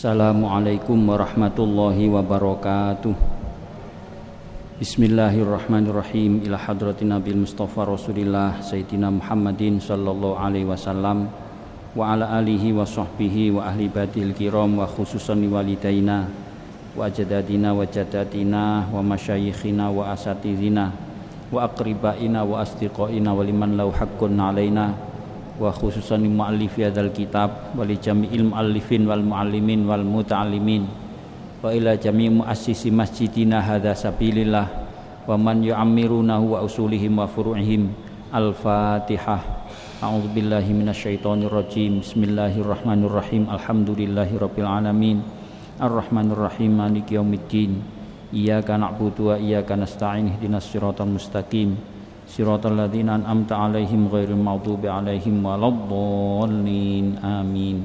Assalamualaikum warahmatullahi wabarakatuh. Bismillahirrahmanirrahim. Ila hadratin Nabil Mustafa Rasulillah Sayyidina Muhammadin sallallahu alaihi wasallam wa ala alihi wa sahbihi wa ahli badil kiram wa khususan walidaina wa ajdadina wa jaddatina wa masyayikhina wa asatidina wa aqribaina wa asdiqaina wa liman lau haqqun alaina wa khususan mu'allifi hadzal kitab wa li jami'il mu'allifin wal mu'allimin wal muta'allimin wa ila jami' muassisi masjidina hadza sabilillah wa man yu'ammirunahu wa usulihim wa furu'ihim. Al-Fatihah. A'udzubillahi minasyaitonir rajim. Bismillahirrahmanirrahim. Alhamdulillahirabbil alamin. Arrahmanirrahim. Maliki yaumiddin. Iyyaka na'budu wa iyyaka nasta'in. Ihdinas siratal mustaqim. Siratal ladzina an'amta 'alaihim ghairil maghdubi 'alaihim waladdallin. Amin.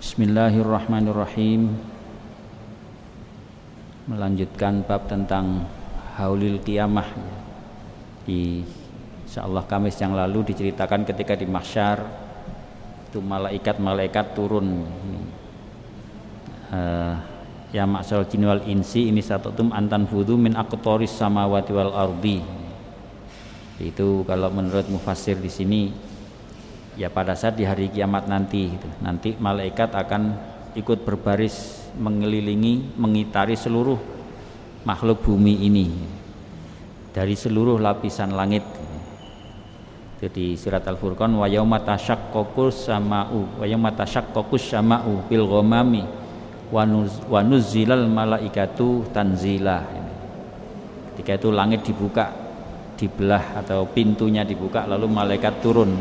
Bismillahirrahmanirrahim. Melanjutkan bab tentang haulil qiyamah. Insyaallah Kamis yang lalu diceritakan ketika di mahsyar itu malaikat turun. Ya ma'syarul jinni wal insi ini satatum antan fudhu min aqtaris samawati wal ardi. Itu kalau menurut mufassir di sini ya pada saat di hari kiamat nanti gitu. Nanti malaikat akan ikut berbaris mengelilingi, mengitari seluruh makhluk bumi ini dari seluruh lapisan langit. Itu di surat Al-Furqan wa yauma tashaqqaqus sama'u bil ghamami wa nuzzilal malaikatu tanzila. Ketika itu langit dibuka, dibelah atau pintunya dibuka lalu malaikat turun.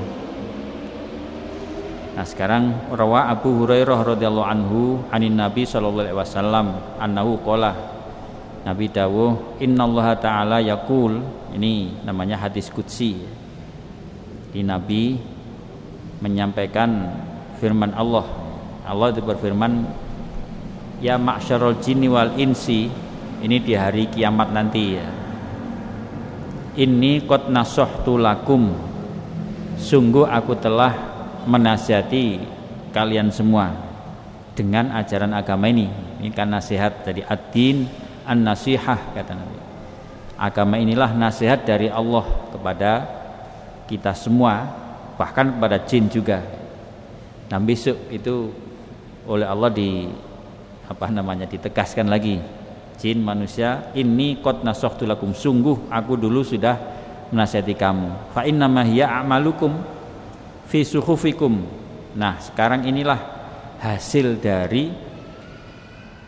Nah sekarang rawa Abu Hurairah radhiyallahu anhu anin Nabi sallallahu alaihi wasallam annahu qala, Nabi dawuh innallaha ta'ala yaqul, ini namanya hadis qudsi. Di Nabi menyampaikan firman Allah. Allah itu berfirman, ya ma'syarul jinni wal insi, ini di hari kiamat nanti ya. Inni qad nasahtu lakum, sungguh aku telah menasihati kalian semua dengan ajaran agama ini. Ini kan nasihat dari ad-din an-nasihah kata Nabi. Agama inilah nasihat dari Allah kepada kita semua, bahkan kepada jin juga. Nah besok itu oleh Allah ditegaskan lagi, jin manusia, inni qad nasahtu lakum, sungguh aku dulu sudah menasihati kamu. Fa innama hiya a'malukum fi suhufikum. Nah sekarang inilah hasil dari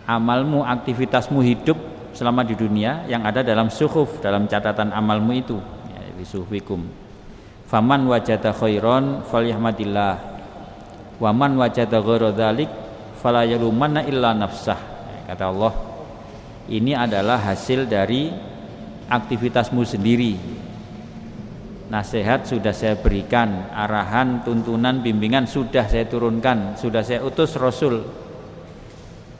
amalmu, aktivitasmu hidup selama di dunia yang ada dalam suhuf, dalam catatan amalmu itu ya, fi suhufikum. Faman wajada khairan falyahmadillah wa man wajada ghaira dzalik fala yalumanna illa nafsah. Kata Allah, ini adalah hasil dari aktivitasmu sendiri. Nasihat sudah saya berikan, arahan, tuntunan, bimbingan sudah saya turunkan, sudah saya utus Rasul.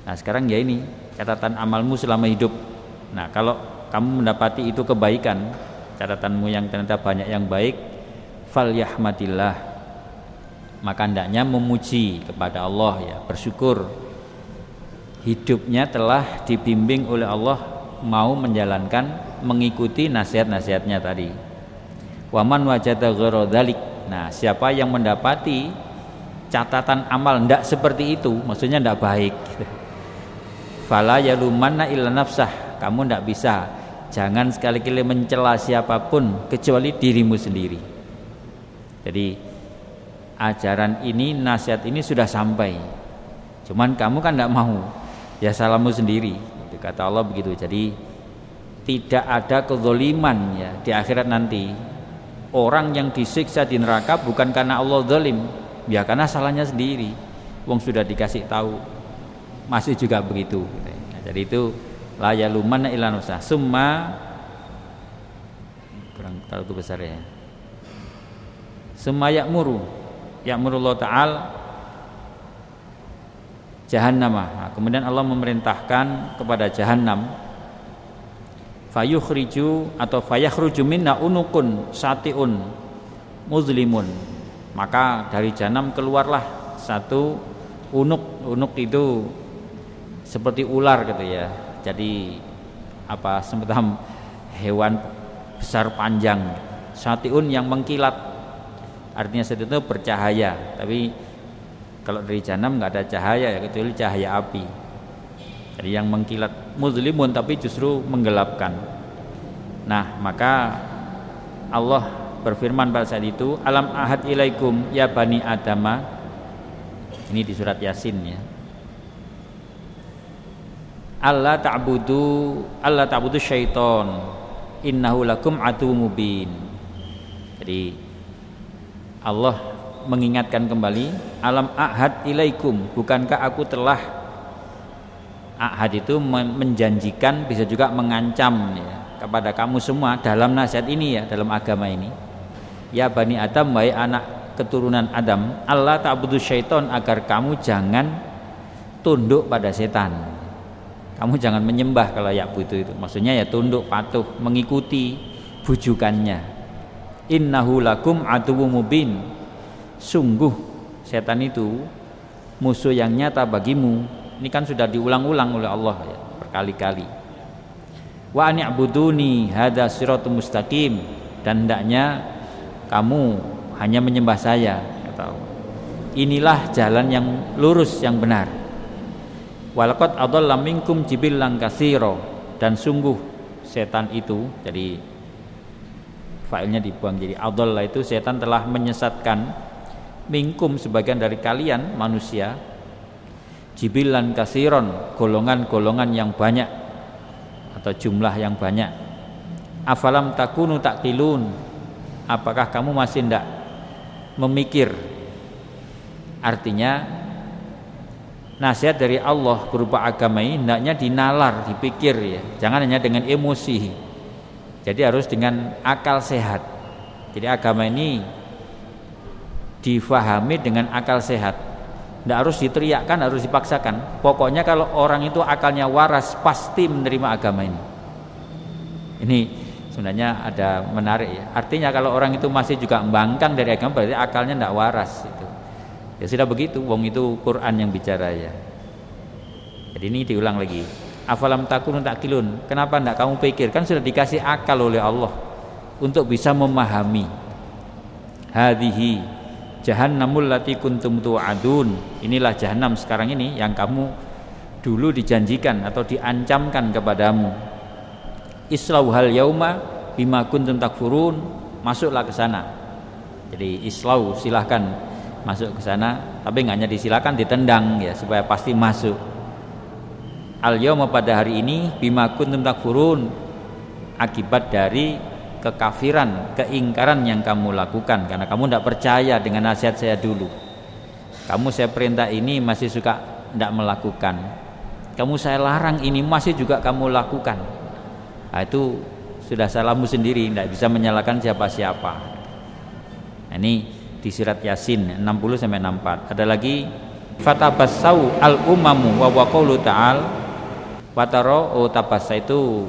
Nah sekarang ya ini catatan amalmu selama hidup. Nah kalau kamu mendapati itu kebaikan, catatanmu yang ternyata banyak yang baik, falyahmadillah, maka hendaknya memuji kepada Allah ya, bersyukur hidupnya telah dibimbing oleh Allah, mau menjalankan, mengikuti nasihat-nasihatnya tadi. Waman wajada ghaira dzalik. Nah, siapa yang mendapati catatan amal ndak seperti itu, maksudnya ndak baik, fala yalumanna illa nafsah, kamu ndak bisa, jangan sekali-kali mencela siapapun kecuali dirimu sendiri. Jadi ajaran ini, nasihat ini sudah sampai, cuman kamu kan tidak mau, ya salahmu sendiri. Kata Allah begitu. Jadi tidak ada kezaliman ya di akhirat nanti. Orang yang disiksa di neraka bukan karena Allah zalim, ya karena salahnya sendiri. Wong sudah dikasih tahu masih juga begitu. Nah, jadi itu la yalumanna illa nafsah. Summa kurang tahu besar ya. Summa ya'murullah ta'ala jahannamah. Nah, kemudian Allah memerintahkan kepada jahannam, fayukhriju atau fayakhruju minna unukun satiun muzlimun, maka dari jahannam keluarlah satu Unuk itu seperti ular gitu ya. Jadi semacam hewan besar panjang. Syatiun yang mengkilat. Artinya syati itu bercahaya, tapi kalau dari jahanam enggak ada cahaya ya, kecuali cahaya api. Jadi yang mengkilat, muzlimun tapi justru menggelapkan. Nah, maka Allah berfirman pada saat itu, alam ahad ilaikum ya bani adama. Ini di surat Yasin ya. Allah ta'budu syaiton innahu lakum aduwwum mubin. Jadi Allah mengingatkan kembali, alam ahad ilaikum, bukankah aku telah, ahad itu menjanjikan, bisa juga mengancam ya, kepada kamu semua dalam nasihat ini ya, dalam agama ini. Ya bani Adam, wahai anak keturunan Adam, Allah ta'budu syaiton, agar kamu jangan tunduk pada setan. Kamu jangan menyembah kalau ya'budu itu. Maksudnya ya tunduk, patuh, mengikuti bujukannya. Innahu lakum aduwwum mubin. Sungguh setan itu musuh yang nyata bagimu. Ini kan sudah diulang-ulang oleh Allah ya, berkali-kali. Wa ani'buduni hadza siratum mustaqim, dan hendaknya kamu hanya menyembah saya, atau inilah jalan yang lurus yang benar. Walaqad adalla minkum jibillan katsira, dan sungguh setan itu, jadi failnya dibuang jadi adalla, itu setan telah menyesatkan minkum, sebagian dari kalian manusia, jibilan kasiron, golongan-golongan yang banyak atau jumlah yang banyak. Afalam takunu taktilun, apakah kamu masih tidak memikir? Artinya nasihat dari Allah berupa agama ini hendaknya dinalar, dipikir ya, jangan hanya dengan emosi. Jadi harus dengan akal sehat. Jadi agama ini difahami dengan akal sehat. Tidak harus diteriakkan, harus dipaksakan. Pokoknya kalau orang itu akalnya waras, pasti menerima agama ini. Ini sebenarnya ada menarik ya. Artinya kalau orang itu masih juga membangkang dari agama, berarti akalnya tidak waras itu. Ya sudah begitu, wong itu Quran yang bicara ya. Jadi ini diulang lagi. Afalam takunu takilun, kenapa tidak kamu pikir? Kan sudah dikasih akal oleh Allah untuk bisa memahami. Hadhihi jahannamul lati kuntum tu'adun, inilah jahanam sekarang ini yang kamu dulu dijanjikan atau diancamkan kepadamu. Islauhal yauma bima kuntum takfurun, masuklah ke sana. Jadi islau, silahkan masuk ke sana, tapi nggak hanya disilakan, ditendang ya, supaya pasti masuk. Al yauma, pada hari ini, bima kuntum takfurun, akibat dari kekafiran, keingkaran yang kamu lakukan, karena kamu tidak percaya dengan nasihat saya dulu. Kamu saya perintah ini masih suka tidak melakukan. Kamu saya larang ini masih juga kamu lakukan. Nah, itu sudah salahmu sendiri, tidak bisa menyalahkan siapa-siapa. Nah, ini di surat Yasin 60 sampai 64. Ada lagi fatabassau al umamu wa qawlu ta'al wataro, tabassa itu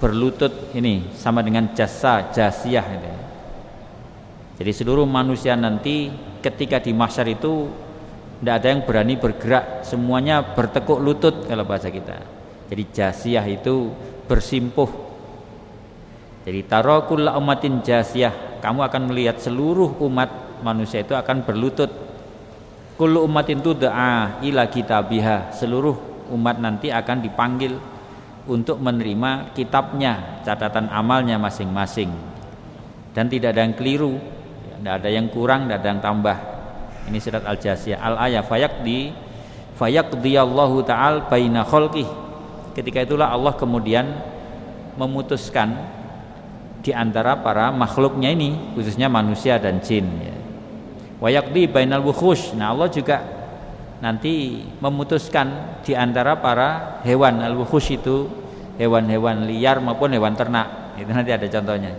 berlutut, ini sama dengan jasiyah gitu. Jadi seluruh manusia nanti ketika di mahsyar itu tidak ada yang berani bergerak, semuanya bertekuk lutut kalau bahasa kita. Jadi jasiyah itu bersimpuh. Jadi tara kullu ummatin jasiyah, kamu akan melihat seluruh umat manusia itu akan berlutut. Kullu ummatin tud'a ila kitabiha, seluruh umat nanti akan dipanggil untuk menerima kitabnya, catatan amalnya masing-masing, dan tidak ada yang keliru, tidak ada yang kurang, tidak ada yang tambah. Ini surat Al-Jasiyah. Al-ayah fayaqdiyallahu ta'al baina khalqih. Ketika itulah Allah kemudian memutuskan di antara para makhluknya ini, khususnya manusia dan jin ya. Wa yaqdi bainal wukhush. Nah, Allah juga nanti memutuskan di antara para hewan. Al-wukhush itu hewan-hewan liar maupun hewan ternak. Itu nanti ada contohnya.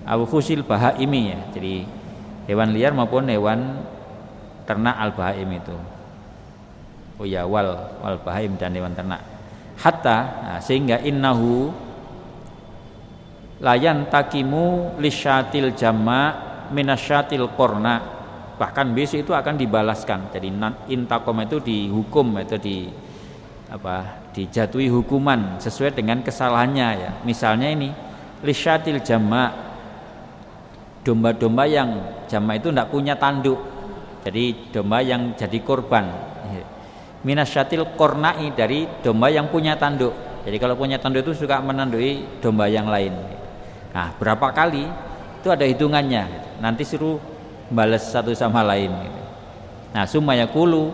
Al-wukhushil bahaimi ya. Jadi hewan liar maupun hewan ternak al-bahaim itu. Oh ya, wal bahaim dan hewan ternak. Hatta, nah, sehingga innahu layan takimu lisyatil jama' minasyatil qorna. bahkan besok itu akan dibalaskan. Jadi intakom itu dihukum, itu dijatuhi hukuman sesuai dengan kesalahannya ya. Misalnya ini lisyatil jama', domba-domba yang jama' itu tidak punya tanduk, jadi domba yang jadi korban. Minasyatil korna'i, dari domba yang punya tanduk. Jadi kalau punya tanduk itu suka menandui domba yang lain. Nah, berapa kali itu ada hitungannya. Nanti suruh balas satu sama lain. Nah, sumayakulu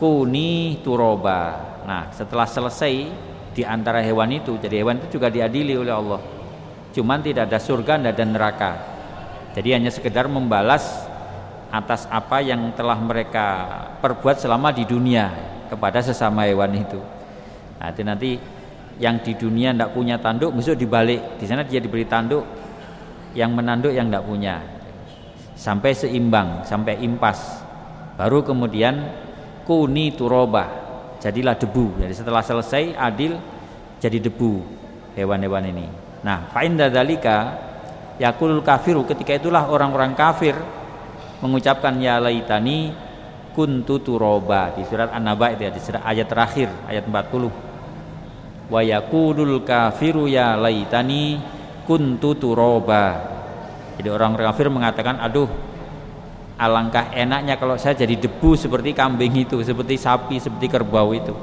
kuni turoba. Nah, setelah selesai di antara hewan itu, jadi hewan itu juga diadili oleh Allah. Cuman tidak ada surga, tidak ada neraka. Jadi hanya sekedar membalas atas apa yang telah mereka perbuat selama di dunia kepada sesama hewan itu. Nah, itu nanti yang di dunia tidak punya tanduk, besok dibalik. Di sana dia diberi tanduk, yang menanduk yang tidak punya. Sampai seimbang, sampai impas. Baru kemudian kuni turoba, jadilah debu. Jadi setelah selesai adil, jadi debu hewan-hewan ini. Nah, fa inda dzalika yaqulul kafiru, ketika itulah orang-orang kafir mengucapkan ya laitani kuntu turoba, di surat An-Naba itu ya, di surat ayat terakhir, ayat 40. Wa yaqulul kafiru ya laitani kuntu turoba. Jadi orang kafir mengatakan, aduh, alangkah enaknya kalau saya jadi debu seperti kambing itu, seperti sapi, seperti kerbau itu.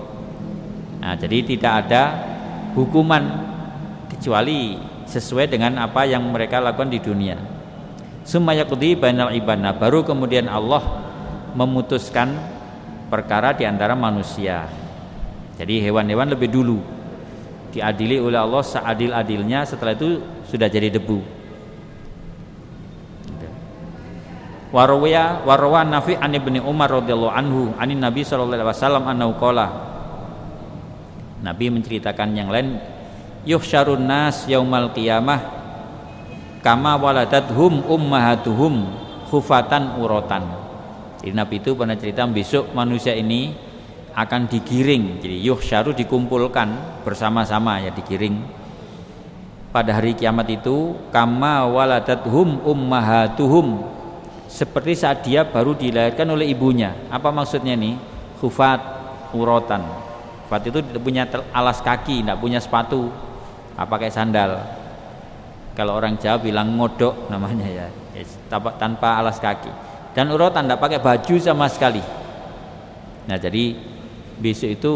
Nah, jadi tidak ada hukuman kecuali sesuai dengan apa yang mereka lakukan di dunia. Summa yaqdi bainal ibadna, baru kemudian Allah memutuskan perkara di antara manusia. Jadi hewan-hewan lebih dulu diadili oleh Allah seadil-adilnya, setelah itu sudah jadi debu. Warwa Nafi an Ibnu Umar radhiyallahu anhu anin Nabi sallallahu alaihi wasallam annahu qala, Nabi menceritakan yang lain, yuhsyarun nas yaumal qiyamah kama waladathum ummahatuhum khufatan uratan. Jadi Nabi itu pernah cerita besok manusia ini akan digiring. Jadi yuhsyaru dikumpulkan bersama-sama, ya digiring pada hari kiamat itu kama waladathum ummahatuhum, seperti saat dia baru dilahirkan oleh ibunya. Apa maksudnya nih? Khufat uratan. Khufat itu tidak punya alas kaki, tidak punya sepatu, pakai sandal. Kalau orang Jawa bilang ngodok namanya ya, tanpa alas kaki. Dan uratan, tidak pakai baju sama sekali. Nah, jadi besok itu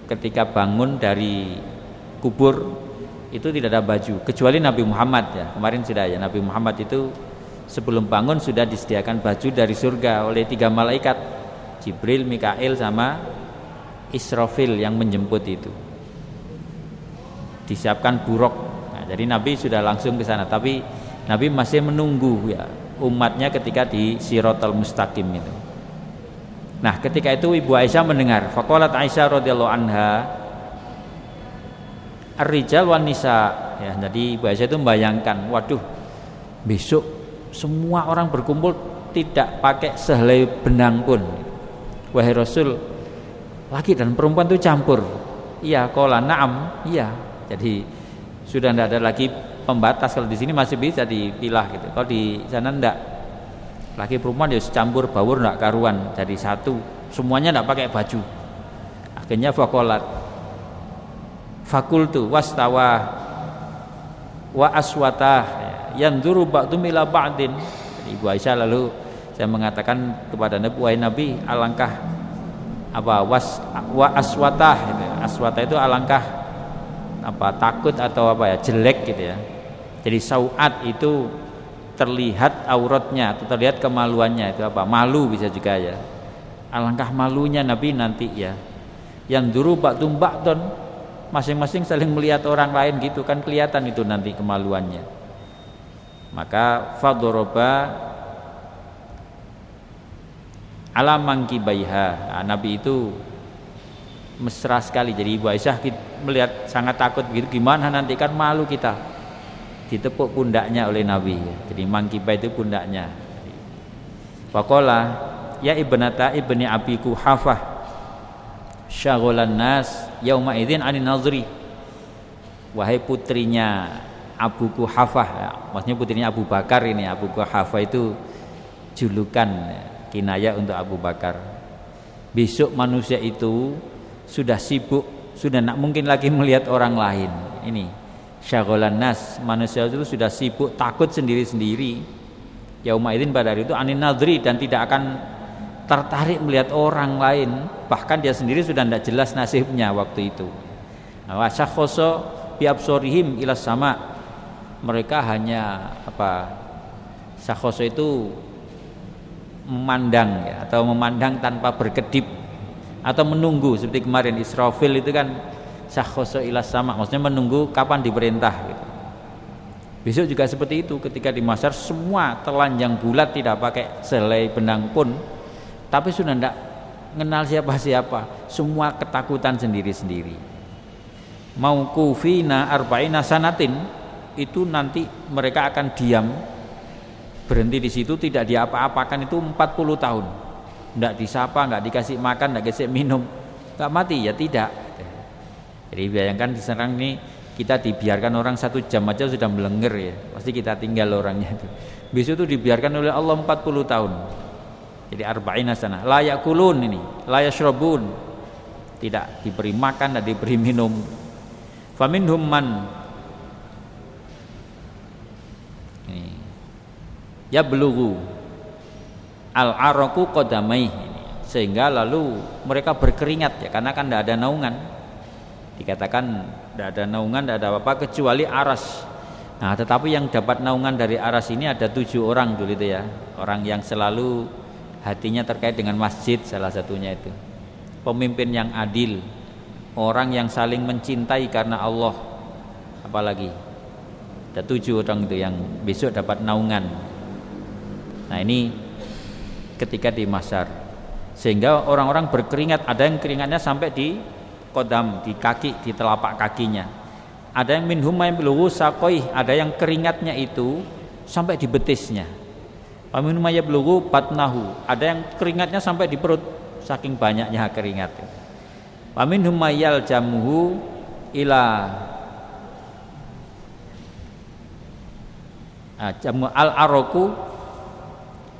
ketika bangun dari kubur itu tidak ada baju, kecuali Nabi Muhammad ya. Kemarin sudah ya, Nabi Muhammad itu sebelum bangun sudah disediakan baju dari surga oleh 3 malaikat, Jibril, Mikail sama Israfil yang menjemput itu. Disiapkan buruk. Nah, jadi Nabi sudah langsung ke sana, tapi Nabi masih menunggu ya umatnya ketika di Siratal Mustaqim itu. Nah, ketika itu Ibu Aisyah mendengar, faqalat Aisyah radhiyallahu anha, ar-rijal wan nisa. Ya, jadi Ibu Aisyah itu membayangkan, waduh, besok semua orang berkumpul tidak pakai sehelai benang pun. Wahai Rasul, laki dan perempuan itu campur. Iya, qala na'am. Iya. Jadi sudah tidak ada lagi pembatas. Kalau di sini masih bisa dipilah gitu. Kalau di sana enggak. Laki perempuan ya campur baur, enggak karuan, jadi satu. Semuanya enggak pakai baju. Akhirnya faqalat fakultu wastawa wa aswatah yanzuru ba'dum ila ba'din. Ibu Aisyah lalu saya mengatakan kepada Nabi, wahai Nabi, alangkah apa wa aswatah gitu. Aswatah itu alangkah apa takut atau apa ya, jelek gitu ya. Jadi sauat itu terlihat auratnya atau terlihat kemaluannya, itu apa? Malu bisa juga ya. Alangkah malunya Nabi nanti ya. Yanzuru ba'dum ba'dun, masing-masing saling melihat orang lain gitu kan, kelihatan itu nanti kemaluannya. Maka fadoroba ala mangkibaiha. Nah, Nabi itu mesra sekali. Jadi Ibu Aisyah melihat sangat takut begitu, gimana nanti kan malu kita. Ditepuk pundaknya oleh Nabi. Jadi mangkibai itu pundaknya. Faqala ya ibnata ibni Abi Quhafah syaghalan nas yauma idzin anin nazri. Wahai putrinya Abu Quhafah ya, maksudnya putrinya Abu Bakar ini. Abu Quhafah itu julukan kinayah untuk Abu Bakar. Besok manusia itu sudah sibuk, sudah tidak mungkin lagi melihat orang lain. Ini syaghalan nas, manusia itu sudah sibuk takut sendiri-sendiri. Yauma idzin pada hari itu anin nadri, dan tidak akan tertarik melihat orang lain, bahkan dia sendiri sudah tidak jelas nasibnya waktu itu. Wa syakhoso bi absorihim ila sama, mereka hanya syakhoso itu memandang ya, atau memandang tanpa berkedip atau menunggu, seperti kemarin Israfil itu kan syakhoso ila sama, maksudnya menunggu kapan diperintah gitu. Besok juga seperti itu, ketika di mahsyar semua telanjang bulat, tidak pakai selai benang pun, tapi sudah tidak kenal siapa-siapa, semua ketakutan sendiri-sendiri. Mau kufina arba'ina sanatin, itu nanti mereka akan diam, berhenti di situ, tidak diapa-apakan, itu 40 tahun. Tidak disapa, tidak dikasih makan, tidak dikasih minum. Tidak mati ya tidak. Jadi bayangkan diserang ini, kita dibiarkan orang 1 jam aja sudah melengger ya, pasti kita tinggal orangnya itu. Besok itu dibiarkan oleh Allah 40 tahun. Jadi arba'ina sana, la yakulun ini, la yashrabun, tidak diberi makan, tidak diberi minum. Faminhum man ini yablughu al-araku qadamai, sehingga lalu mereka berkeringat ya, karena kan tidak ada naungan. Dikatakan tidak ada naungan, tidak ada apa-apa kecuali aras. Nah, tetapi yang dapat naungan dari aras ini ada 7 orang dulu itu ya, orang yang selalu hatinya terkait dengan masjid, salah satunya itu pemimpin yang adil, orang yang saling mencintai karena Allah. Apalagi ada 7 orang itu yang besok dapat naungan. Nah, ini ketika di mahsyar, sehingga orang-orang berkeringat, ada yang keringatnya sampai di kodam, di kaki, di telapak kakinya. Ada yang minhum yablughu saqoi, ada yang keringatnya itu sampai di betisnya. Wa minhum yablughu batnahu, ada yang keringatnya sampai di perut, saking banyaknya keringat. Wa minhum yaljamuhu ila jamu al-araku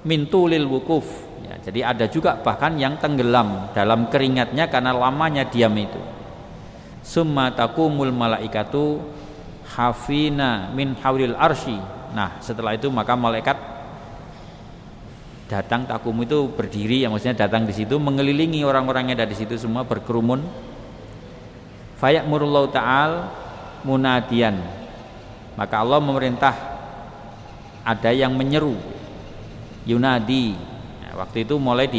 min tulil wukuf. Jadi ada juga bahkan yang tenggelam dalam keringatnya karena lamanya diam itu. Summa taqumul malaikatu hafina min haulil arsy. Nah, setelah itu maka malaikat datang, takum itu berdiri ya, maksudnya datang di situ mengelilingi orang-orang yang ada di situ semua berkerumun. Fayamurullahu ta'al munadiyan. Maka Allah memerintah, ada yang menyeru, yunadi. Waktu itu mulai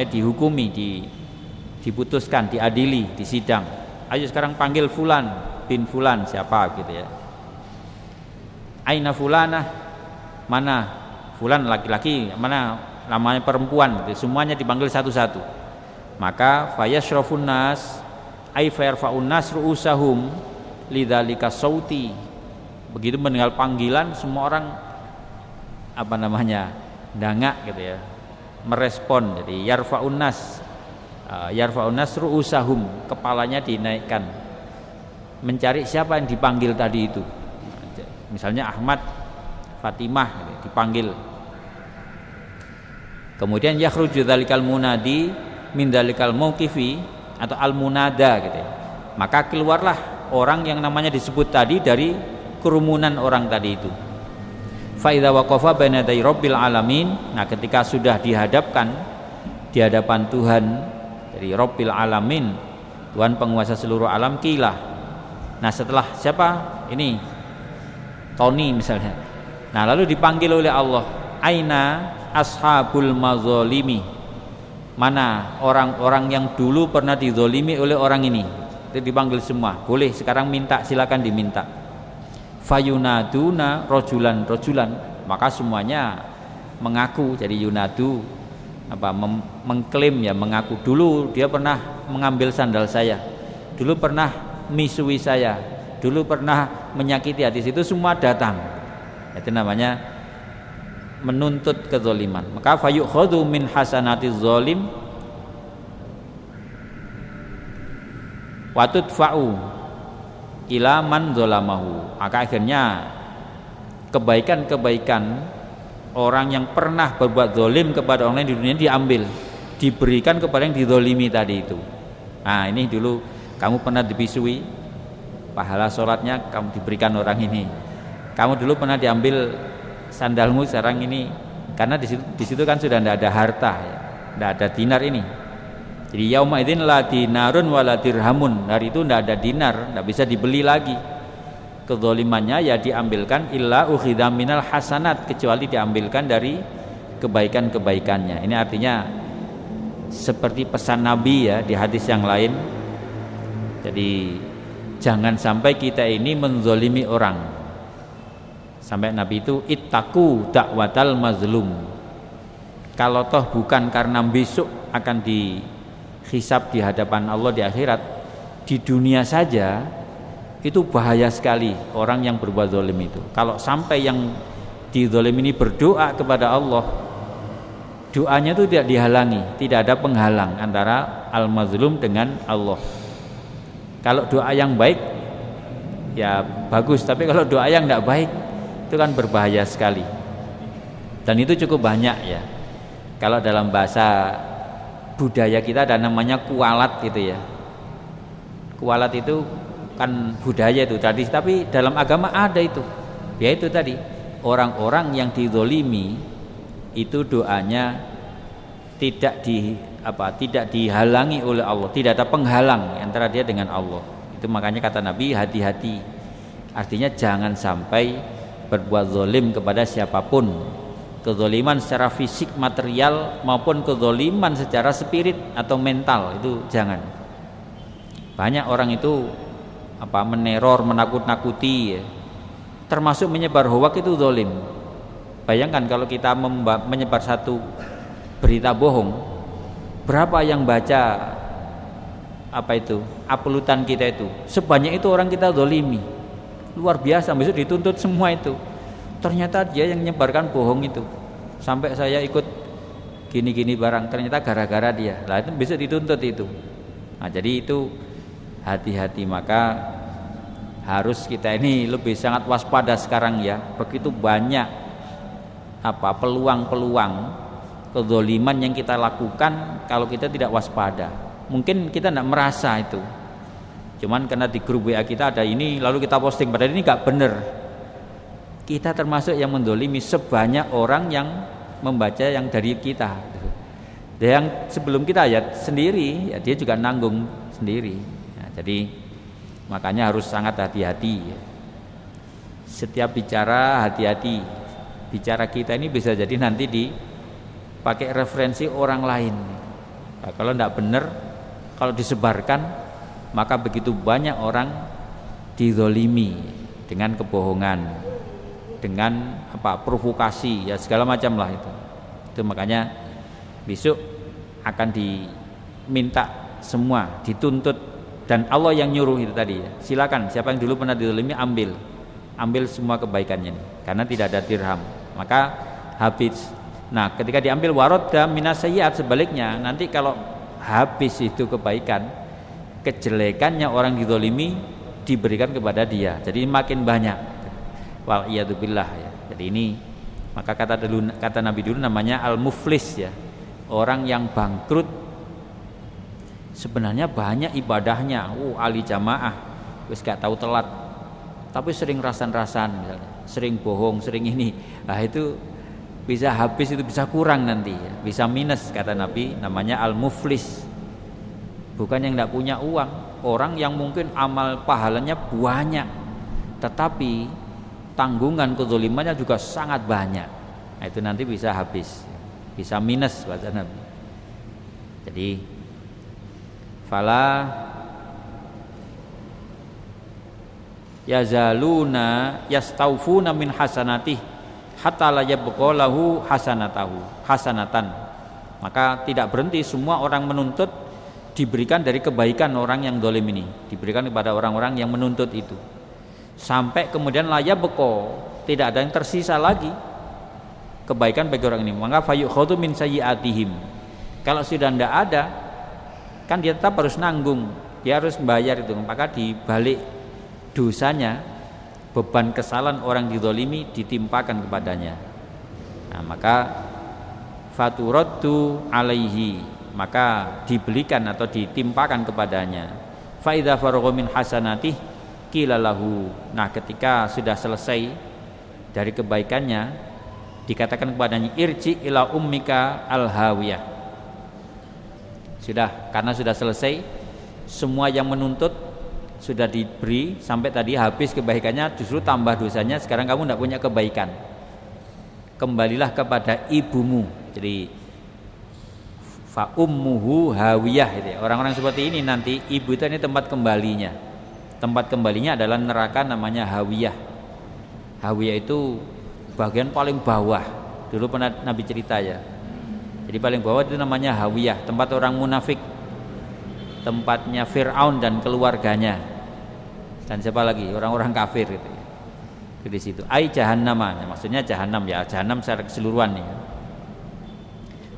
dihukumi, diputuskan, diadili, disidang. Ayo sekarang panggil fulan bin fulan, siapa gitu ya. Aina fulanah, mana fulan laki-laki, mana namanya perempuan gitu. Semuanya dipanggil satu-satu. Maka fayashrafun nas ay fayarfa'un nas ru'usahum lidzalika sauti. Begitu mendengar panggilan, semua orang dangak gitu ya, merespon. Jadi yarfa'un nas ru'usahum, kepalanya dinaikkan, mencari siapa yang dipanggil tadi itu. Misalnya Ahmad, Fatimah gitu, dipanggil. Kemudian yakhruju dzalikal munadi min dzalikal mauqifi atau al munada gitu ya. Maka keluarlah orang yang namanya disebut tadi dari kerumunan orang tadi itu. Fa idza waqafa baina yaday rabbil alamin. Nah, ketika sudah dihadapkan di hadapan Tuhan dari Rabbil alamin, Tuhan penguasa seluruh alam, kila. Nah, setelah siapa? Ini Tony misalnya. Nah, lalu dipanggil oleh Allah, aina ashabul mazalimi. Mana orang-orang yang dulu pernah dizalimi oleh orang ini? Itu dipanggil semua. Boleh sekarang minta, silakan diminta. Fayunaduna rojulan, maka semuanya mengaku. Jadi yunadu mengklaim ya, mengaku. Dulu dia pernah mengambil sandal saya, dulu pernah misui saya, dulu pernah menyakiti hati. Itu semua datang. Itu namanya menuntut kezaliman. Maka fayukhadhu min hasanatiz zalim wa tudfa'u ila man zalamahu. Maka akhirnya kebaikan-kebaikan Orang yang pernah berbuat zalim kepada orang lain di dunia diambil, diberikan kepada yang dizalimi tadi itu. Nah, ini dulu kamu pernah dibisui, pahala sholatnya kamu diberikan orang ini. Kamu dulu pernah diambil sandalmu, sekarang ini karena di situ kan sudah tidak ada harta, ya. Tidak ada dinar ini. Jadi yauma idzin la dinarun wala dirhamun. Hari itu tidak ada dinar, tidak bisa dibeli lagi. Kezalimannya ya diambilkan illa ukhidha minal hasanat, kecuali diambilkan dari kebaikan-kebaikannya. Ini artinya seperti pesan Nabi ya di hadis yang lain. Jadi jangan sampai kita ini menzalimi orang. Sampai Nabi itu ittaqu da'watal mazlum. Kalau toh bukan karena besok akan dihisab di hadapan Allah di akhirat, di dunia saja itu bahaya sekali orang yang berbuat zalim itu. Kalau sampai yang dizalim ini berdoa kepada Allah, doanya itu tidak dihalangi, tidak ada penghalang antara al-mazlum dengan Allah. Kalau doa yang baik ya bagus, tapi kalau doa yang tidak baik itu kan berbahaya sekali. Dan itu cukup banyak ya. Kalau dalam bahasa budaya kita ada namanya kualat gitu ya. Kualat itu kan budaya itu tradisi, tapi dalam agama ada itu. Yaitu tadi orang-orang yang dizalimi itu doanya tidak dihalangi oleh Allah, tidak ada penghalang antara dia dengan Allah. Itu makanya kata Nabi hati-hati. Artinya jangan sampai berbuat zalim kepada siapapun. Kezaliman secara fisik material maupun kezaliman secara spirit atau mental itu jangan. Banyak orang itu meneror, menakut-nakuti ya. Termasuk menyebar hoak itu zalim. Bayangkan kalau kita menyebar satu berita bohong, berapa yang baca uploadan kita itu, sebanyak itu orang kita zalimi. Luar biasa, besok dituntut semua itu. Ternyata dia yang menyebarkan bohong itu. Sampai saya ikut gini-gini barang, ternyata gara-gara dia. Lah itu besok dituntut itu. Nah, jadi itu hati-hati, maka harus kita ini lebih sangat waspada sekarang ya. Begitu banyak peluang-peluang kezaliman yang kita lakukan kalau kita tidak waspada. Mungkin kita tidak merasa itu, cuman karena di grup WA kita ada ini lalu kita posting, padahal ini nggak benar. Kita termasuk yang menzalimi sebanyak orang yang membaca yang dari kita. Dan yang sebelum kita ayat sendiri ya dia juga nanggung sendiri. Nah, jadi makanya harus sangat hati-hati. Setiap bicara hati-hati. Bicara kita ini bisa jadi nanti dipakai referensi orang lain. Nah, kalau tidak benar, kalau disebarkan, maka begitu banyak orang dizalimi dengan kebohongan, dengan provokasi, ya segala macam lah itu. Itu makanya besok akan diminta semua, dituntut. Dan Allah yang nyuruh itu tadi ya. Silakan siapa yang dulu pernah dizalimi ambil semua kebaikannya ini, karena tidak ada dirham maka habis. Nah ketika diambil waradda minas sayyiat, sebaliknya nanti kalau habis itu kebaikan, kejelekannya orang dizalimi diberikan kepada dia, jadi makin banyak. Wal iyadzubillah ya. Jadi ini maka kata Nabi dulu namanya al-muflis ya, orang yang bangkrut. Sebenarnya banyak ibadahnya, ahli jamaah, wis gak tahu telat, tapi sering rasan-rasan misalnya, sering bohong, sering ini. Nah itu bisa habis, itu bisa kurang nanti ya. Bisa minus, kata Nabi, namanya al-muflis. Bukan yang tidak punya uang, orang yang mungkin amal pahalanya banyak tetapi tanggungan kezalimannya juga sangat banyak. Nah itu nanti bisa habis, bisa minus, kata Nabi. Jadi fala yazaluna yastaufuna min hasanatih hatta la yabqa lahu hasanatan. Maka tidak berhenti semua orang menuntut diberikan dari kebaikan orang yang zalim ini, diberikan kepada orang-orang yang menuntut itu, sampai kemudian la yabqa, tidak ada yang tersisa lagi kebaikan bagi orang ini. Maka fayukhadhu min sayyiatihim. Kalau sudah tidak ada, kan dia tetap harus nanggung, dia harus membayar itu, maka dibalik dosanya, beban kesalahan orang dizalimi ditimpakan kepadanya. Nah, maka faturaddu alaihi, maka dibelikan atau ditimpakan kepadanya. Fa idza faragha min hasanatih qila lahu. Nah, ketika sudah selesai dari kebaikannya, dikatakan kepadanya irji ila ummika al-hawiyah. Sudah, karena sudah selesai semua yang menuntut sudah diberi sampai tadi habis kebaikannya, justru tambah dosanya. Sekarang kamu tidak punya kebaikan, kembalilah kepada ibumu. Jadi fa ummuhu hawiyah gitu ya. Orang-orang seperti ini nanti ibu itu ini tempat kembalinya. Tempat kembalinya adalah neraka, namanya hawiyah. Hawiyah itu bagian paling bawah. Dulu pernah Nabi cerita ya. Jadi paling bawah itu namanya hawiyah, tempat orang munafik, tempatnya Fir'aun dan keluarganya. Dan siapa lagi? Orang-orang kafir gitu ya. Di situ. Ai jahannama, maksudnya jahanam ya, jahanam secara keseluruhan ya.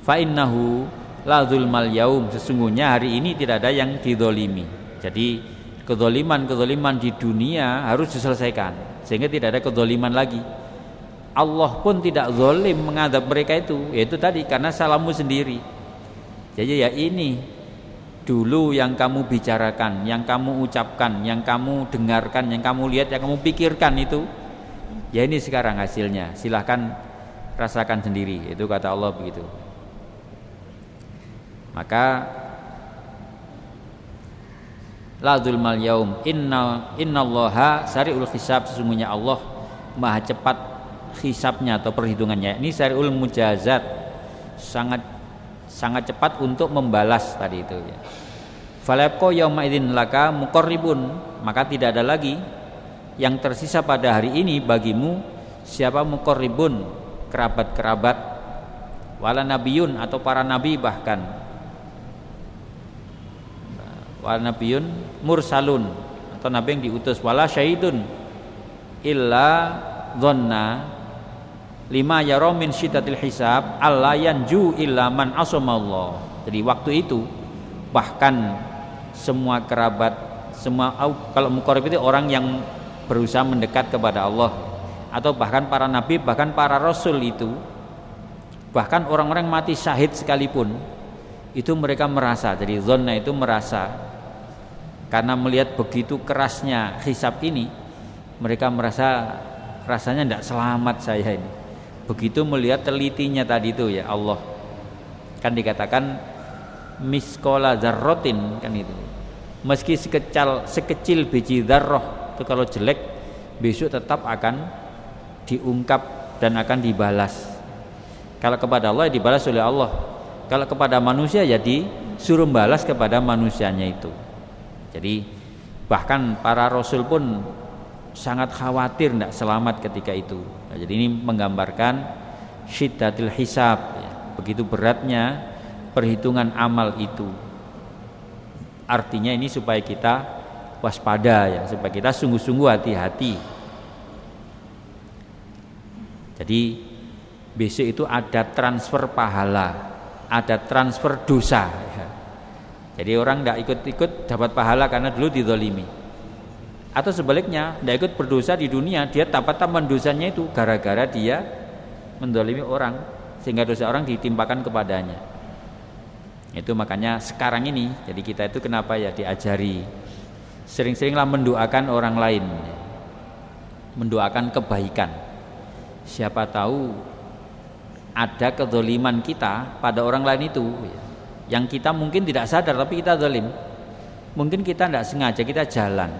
Fa innahu la zulmal yaum, sesungguhnya hari ini tidak ada yang dizalimi. Jadi kezaliman di dunia harus diselesaikan sehingga tidak ada kezaliman lagi. Allah pun tidak zalim mengadab mereka itu, yaitu tadi karena salahmu sendiri. Jadi ya ini dulu yang kamu bicarakan, yang kamu ucapkan, yang kamu dengarkan, yang kamu lihat, yang kamu pikirkan itu, ya ini sekarang hasilnya. Silahkan rasakan sendiri. Itu kata Allah begitu. Maka la zulmal yaum innallaha sari'ul hisab, sesungguhnya Allah maha cepat hisabnya atau perhitungannya. Ini sari'ul mujazat, sangat cepat untuk membalas tadi itu ya. Falaqo yauma idzin laka muqarribun, maka tidak ada lagi yang tersisa pada hari ini bagimu siapa muqarribun, kerabat-kerabat, wala nabiyun atau para nabi, bahkan wala nabiyun mursalun atau nabi yang diutus, wala syahidun illa dhanna lima yara min syiddatil hisab alla yanju illa man asamallah. Jadi waktu itu bahkan semua kerabat, semua kalau muqarrib itu orang yang berusaha mendekat kepada Allah, atau bahkan para nabi, bahkan para rasul itu, bahkan orang-orang mati syahid sekalipun itu mereka merasa, jadi zonna itu merasa, karena melihat begitu kerasnya hisab ini, mereka merasa rasanya tidak selamat saya ini. Begitu melihat telitinya tadi itu ya Allah, kan dikatakan miskola zarrotin, kan itu meski sekecil biji dzarrah itu kalau jelek besok tetap akan diungkap dan akan dibalas. Kalau kepada Allah ya dibalas oleh Allah, kalau kepada manusia ya disuruh balas kepada manusianya itu. Jadi bahkan para rasul pun sangat khawatir tidak selamat ketika itu. Nah, jadi ini menggambarkan syiddatil hisab ya, begitu beratnya perhitungan amal itu. Artinya ini supaya kita waspada ya, supaya kita sungguh-sungguh hati-hati. Jadi besok itu ada transfer pahala, ada transfer dosa ya. Jadi orang tidak ikut-ikut dapat pahala karena dulu dizalimi, atau sebaliknya tidak ikut berdosa di dunia, dia dapat tambahan dosanya itu gara-gara dia menzalimi orang, sehingga dosa orang ditimpakan kepadanya. Itu makanya sekarang ini, jadi kita itu kenapa ya diajari sering-seringlah mendoakan orang lain, mendoakan kebaikan. Siapa tahu ada kezaliman kita pada orang lain itu yang kita mungkin tidak sadar, tapi kita zalim. Mungkin kita tidak sengaja, kita jalan,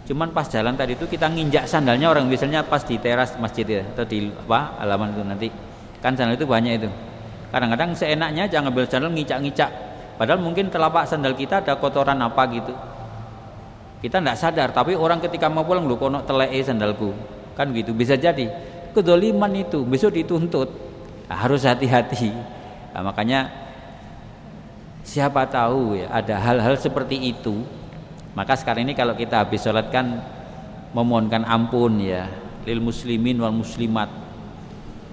cuman pas jalan tadi itu kita nginjak sandalnya orang, misalnya pas di teras masjid ya, atau di halaman itu, nanti kan sandal itu banyak itu. Kadang-kadang seenaknya aja ngambil sandal ngicak-ngicak, padahal mungkin telapak sandal kita ada kotoran apa gitu, kita tidak sadar. Tapi orang ketika mau pulang, loh kono teleke sandalku, kan gitu. Bisa jadi kedzaliman itu besok dituntut. Nah, harus hati-hati. Nah, makanya siapa tahu ya ada hal-hal seperti itu. Maka sekarang ini kalau kita habis sholat kan memohonkan ampun ya lil muslimin wal muslimat,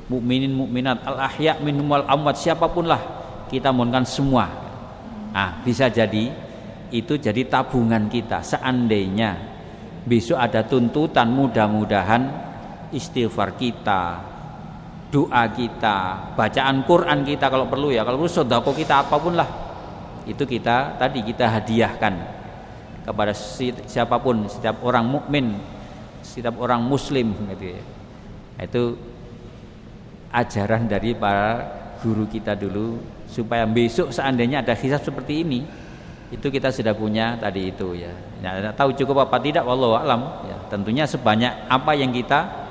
mukminin mukminat, al ahya minhum wal amwat, siapapun lah kita mohonkan semua. Nah, bisa jadi itu jadi tabungan kita seandainya besok ada tuntutan, mudah-mudahan istighfar kita, doa kita, bacaan Quran kita kalau perlu ya, kalau perlu sedekah kita apapun lah, itu kita hadiahkan kepada siapapun, setiap orang mukmin, setiap orang muslim gitu ya. Itu ajaran dari para guru kita dulu, supaya besok seandainya ada hisab seperti ini, itu kita sudah punya tadi itu ya. Nah, tahu cukup apa tidak wallahu alam ya. Tentunya sebanyak apa yang kita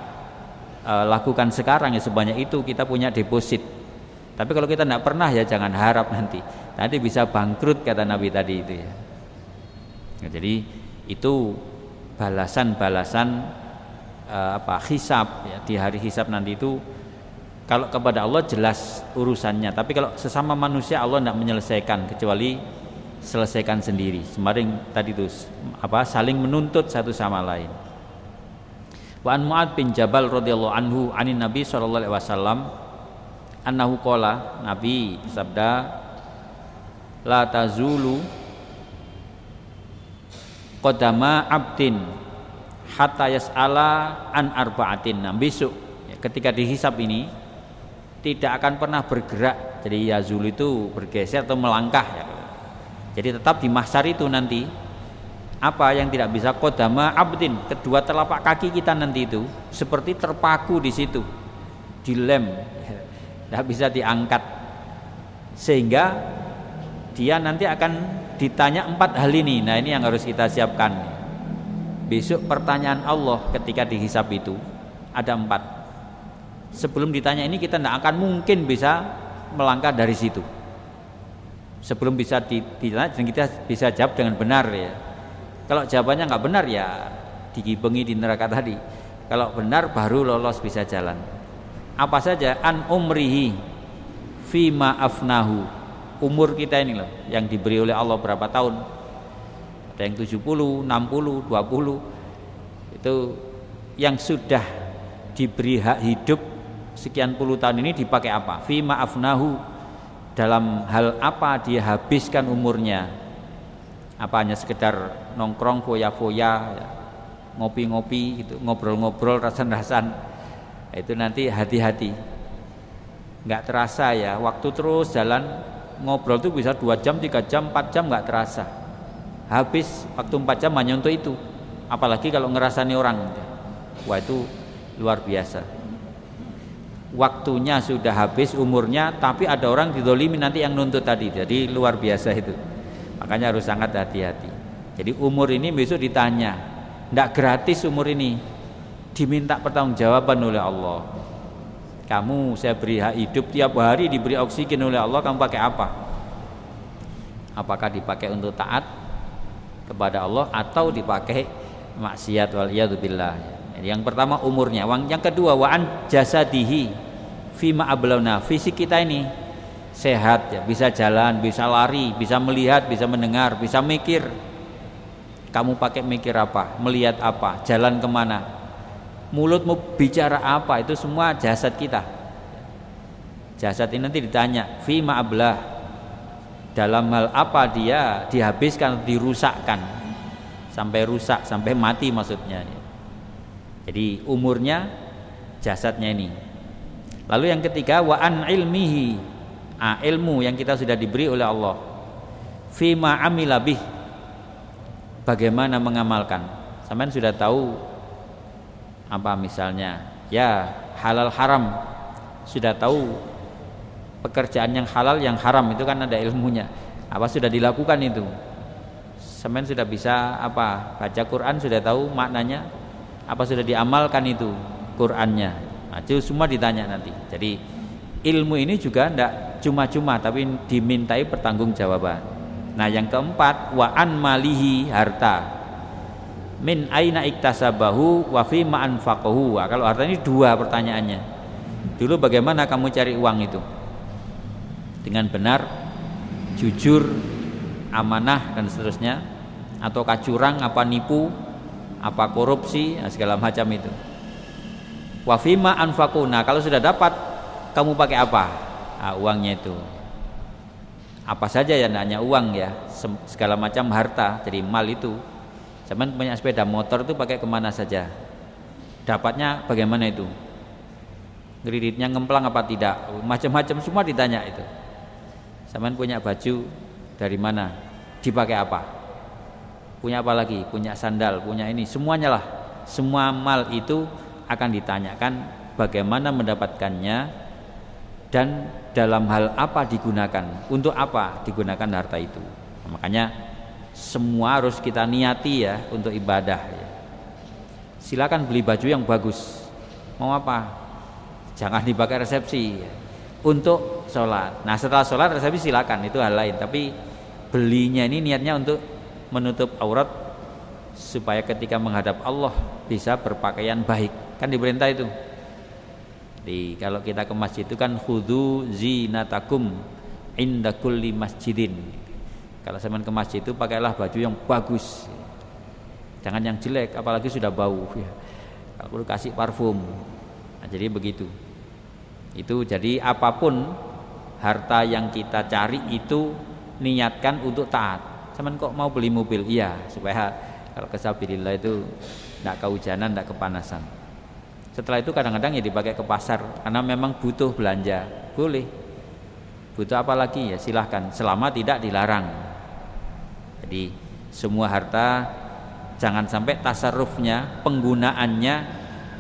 lakukan sekarang ya, sebanyak itu kita punya deposit. Tapi kalau kita tidak pernah ya jangan harap nanti bisa bangkrut kata Nabi tadi itu ya. Nah, jadi itu balasan-balasan hisab ya, di hari hisab nanti itu. Kalau kepada Allah jelas urusannya, tapi kalau sesama manusia Allah tidak menyelesaikan, kecuali selesaikan sendiri. Semarin tadi itu saling menuntut satu sama lain. Wa an Mu'ad bin Jabal radhiyallahu anhu anin Nabi sallallahu alaihi wasallam annahu qala, Nabi bersabda, la tazulu qadama abdin hatta yas'ala an arba'atin. Nah, besok ya, ketika dihisab ini tidak akan pernah bergerak. Jadi yazul itu bergeser atau melangkah ya. Jadi tetap di mahsyar itu nanti apa yang tidak bisa qadama abdin, kedua telapak kaki kita nanti itu seperti terpaku di situ, dilem, tidak bisa diangkat, sehingga dia nanti akan ditanya 4 hal ini. Nah, ini yang harus kita siapkan. Besok pertanyaan Allah ketika dihisab itu ada 4. Sebelum ditanya ini kita tidak akan mungkin bisa melangkah dari situ. Sebelum bisa ditanya dan kita bisa jawab dengan benar ya. Kalau jawabannya nggak benar ya digibengi di neraka tadi. Kalau benar baru lolos bisa jalan. Apa saja? An umrihi fima afnahu. Umur kita ini loh yang diberi oleh Allah berapa tahun? Ada yang 70, 60, 20. Itu yang sudah diberi hak hidup sekian puluh tahun ini dipakai apa? Fima afnahu, dalam hal apa dia habiskan umurnya? Apa hanya sekedar nongkrong foya-foya ya, ngopi-ngopi gitu, ngobrol-ngobrol rasan-rasan? Itu nanti hati-hati, nggak terasa ya, waktu terus jalan, ngobrol tuh bisa 2 jam, 3 jam, 4 jam nggak terasa, habis waktu 4 jam hanya untuk itu. Apalagi kalau ngerasani orang, wah itu luar biasa. Waktunya sudah habis, umurnya, tapi ada orang dizolimi nanti yang nuntut tadi. Jadi luar biasa itu. Makanya harus sangat hati-hati. Jadi umur ini besok ditanya, tidak gratis umur ini, diminta pertanggungjawaban oleh Allah. Kamu saya beri hak hidup, tiap hari diberi oksigen oleh Allah, kamu pakai apa? Apakah dipakai untuk taat kepada Allah atau dipakai maksiat, waliyadzubillah. Yang pertama umurnya, yang kedua wa'an jasadihi fima ablawna, fisik kita ini sehat ya, bisa jalan, bisa lari, bisa melihat, bisa mendengar, bisa mikir. Kamu pakai mikir apa, melihat apa, jalan kemana, mulutmu bicara apa, itu semua jasad kita. Jasad ini nanti ditanya fima ablah, dalam hal apa dia dihabiskan, dirusakkan, sampai rusak, sampai mati maksudnya. Jadi umurnya, jasadnya ini. Lalu yang ketiga wa an ilmihi, ilmu yang kita sudah diberi oleh Allah. Fima amila bih, bagaimana mengamalkan. Sampean sudah tahu apa misalnya ya halal haram, sudah tahu pekerjaan yang halal yang haram itu kan ada ilmunya. Apa sudah dilakukan itu? Sampean sudah bisa apa? Baca Quran sudah tahu maknanya? Apa sudah diamalkan itu Qur'annya? Nah, itu semua ditanya nanti. Jadi ilmu ini juga tidak cuma-cuma, tapi dimintai pertanggungjawaban. Nah, yang keempat wa an malihi, harta. Min aina iktasabahu wa fi ma anfaqahu. Kalau harta ini 2 pertanyaannya. Dulu bagaimana kamu cari uang itu? Dengan benar, jujur, amanah dan seterusnya, ataukah curang, apa nipu, apa korupsi, segala macam itu. Wa fima anfaquna, kalau sudah dapat kamu pakai apa? Uangnya itu. Apa saja ya, hanya uang ya, segala macam harta, jadi mal itu. Zaman punya sepeda motor itu pakai kemana saja? Dapatnya bagaimana itu? Kreditnya ngemplang apa tidak, macam-macam semua ditanya itu. Sampean punya baju dari mana? Dipakai apa? Punya apa lagi? Punya sandal, punya ini, semuanya lah. Semua mal itu akan ditanyakan bagaimana mendapatkannya dan dalam hal apa digunakan, untuk apa digunakan harta itu. Makanya semua harus kita niati ya untuk ibadah ya. Silakan beli baju yang bagus. Mau apa? Jangan dipakai resepsi ya. Untuk sholat. Nah setelah sholat resepsi silakan, itu hal lain. Tapi belinya ini niatnya untuk menutup aurat supaya ketika menghadap Allah bisa berpakaian baik. Kan diperintah itu. Kalau kita ke masjid itu kan khudhu zinatakum inda kulli masjidin. Kalau sampean ke masjid itu pakailah baju yang bagus. Jangan yang jelek, apalagi sudah bau ya. Kalau perlu kasih parfum. Nah, jadi begitu. Itu jadi apapun harta yang kita cari itu niatkan untuk taat. Sampean kok mau beli mobil? Iya, supaya kalau kesabilillah itu enggak kehujanan, enggak kepanasan. Setelah itu kadang-kadang ya dipakai ke pasar karena memang butuh belanja. Boleh. Butuh apa lagi ya silahkan, selama tidak dilarang. Jadi semua harta jangan sampai tasarrufnya, penggunaannya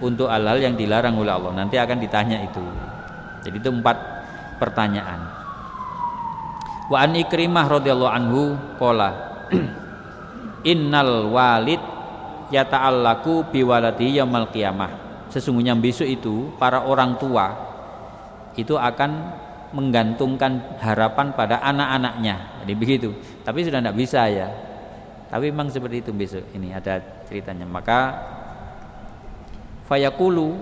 untuk hal-hal yang dilarang oleh Allah. Nanti akan ditanya itu. Jadi itu 4 pertanyaan. Wa an Ikrimah radhiyallahu anhu qala innal walid yata'allaku biwaladihi yaumil qiyamah. Sesungguhnya besok itu para orang tua itu akan menggantungkan harapan pada anak-anaknya. Jadi begitu. Tapi sudah tidak bisa ya. Tapi memang seperti itu besok. Ini ada ceritanya. Maka fayaqulu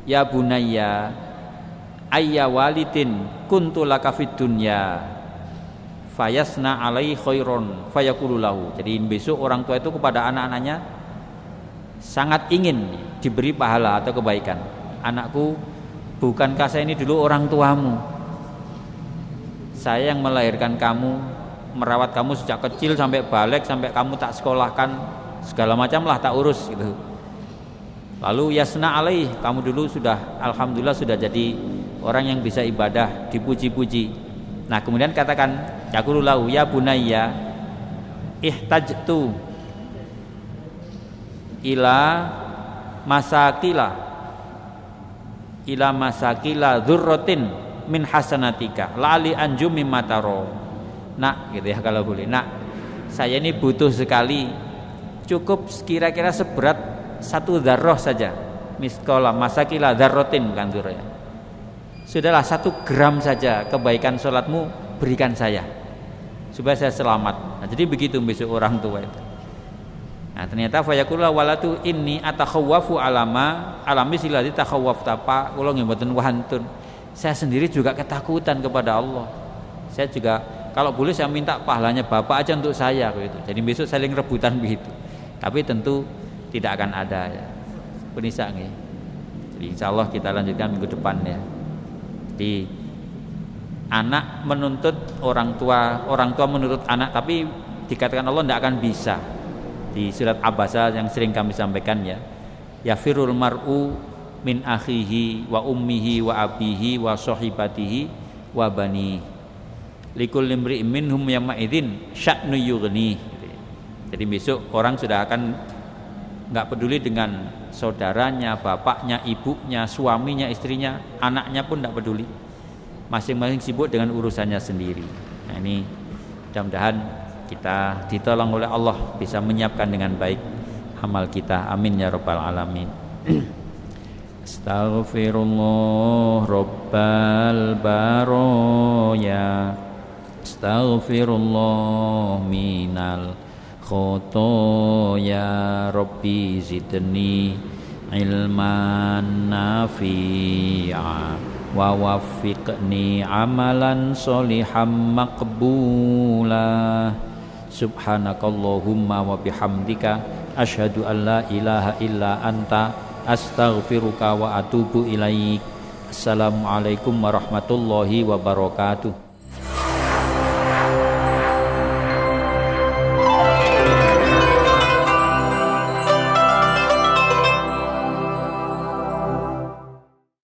ya bunayya ayya walidin kuntu laka fid dunya fayasna alai khairon fayaqulu lahu. Jadi besok orang tua itu kepada anak-anaknya sangat ingin diberi pahala atau kebaikan. Anakku, bukankah saya ini dulu orang tuamu? Saya yang melahirkan kamu, merawat kamu sejak kecil sampai balik, sampai kamu tak sekolahkan, segala macam lah tak urus gitu. Lalu yasna alaih, kamu dulu sudah alhamdulillah sudah jadi orang yang bisa ibadah, dipuji-puji. Nah kemudian katakan yaqulu lahu ya bunayya ihtajtu ila masakila dzurratin min hasanatika lali anjum mimataro. Nak gitu ya kalau boleh. Nak, saya ini butuh sekali, cukup kira-kira seberat 1 dzarrah saja. Miskola masakila dzarratin bukan dzurrah ya. Sudahlah 1 gram saja kebaikan sholatmu berikan saya supaya saya selamat. Nah, jadi begitu besok orang tua itu. Nah ternyata fayaqula walatu inni atakhawwafu alami silati takhawwafta pa kula nggih mboten wantun. Saya sendiri juga ketakutan kepada Allah. Saya juga kalau boleh saya minta pahalanya Bapak aja untuk saya begitu. Jadi besok saling rebutan begitu. Tapi tentu tidak akan ada ya. Penisa nggih. Jadi insyaallah kita lanjutkan minggu depan ya. Jadi anak menuntut orang tua menuntut anak, tapi dikatakan Allah tidak akan bisa. Di surat Abasa yang sering kami sampaikan ya, yafirul mar'u min akhihi wa ummihi wa abihi wa sahibatihi wa bani likulli imri'in minhum yawma idzin sya'nu yughni. Jadi besok orang sudah akan enggak peduli dengan saudaranya, bapaknya, ibunya, suaminya, istrinya, anaknya pun enggak peduli. Masing-masing sibuk dengan urusannya sendiri. Nah ini mudah-mudahan kita ditolong oleh Allah bisa menyiapkan dengan baik amal kita. Amin ya rabbal alamin. Astaghfirullah rabbal baroya, astaghfirullah minal khotoya, rabbi zidni ilman nafi'a wa waffiqni amalan sholihan maqbula. Subhanakallahumma wa bihamdika asyhadu an la ilaha illa anta astaghfiruka wa atubu ilaik. Assalamualaikum warahmatullahi wabarakatuh.